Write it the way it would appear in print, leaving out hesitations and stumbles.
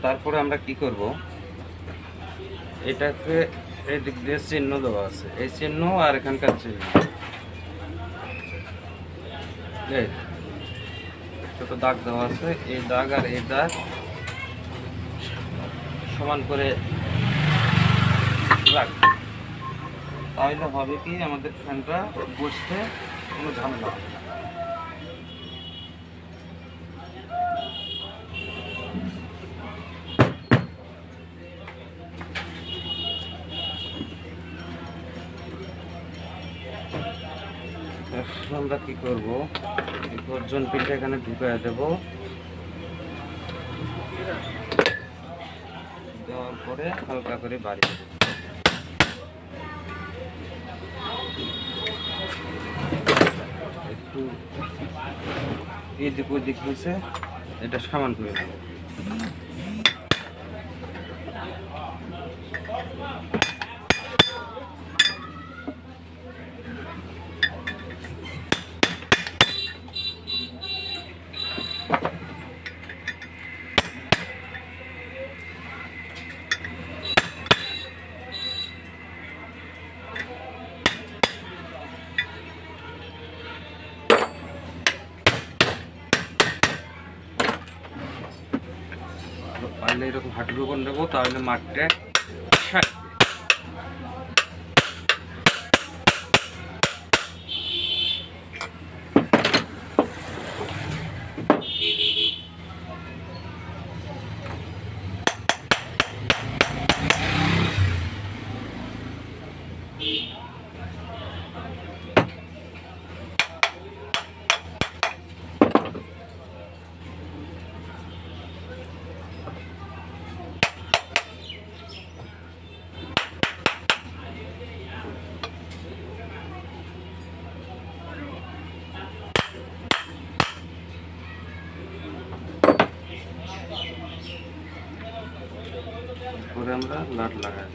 তারপরে আমরা কি করব, এটাকে এই দিক দিয়ে চিহ্ন দেওয়া আছে, এই চিহ্ন আর এখানকার চিহ্ন, এই ছোট দাগ দেওয়া আছে, এই দাগ আর এই দাগ সমান করে রাখ, তাহলে হবে কি আমাদের ফ্যানটা বসতে কোনো ঝামেলা হবে না। এখন আমরা কি করব, এই গর্জন পিনটা এখানে ঢুকিয়ে দেব, দেওয়ার পরে হালকা করে বাড়িয়ে দেব। একটু এদিক ওদিক হয়েছে, এটা সমান করে দেব। পারলে এরকম হাঁটুর উপর নেবো, তাহলে মাঠটা করে আমরা লাট লাগাই।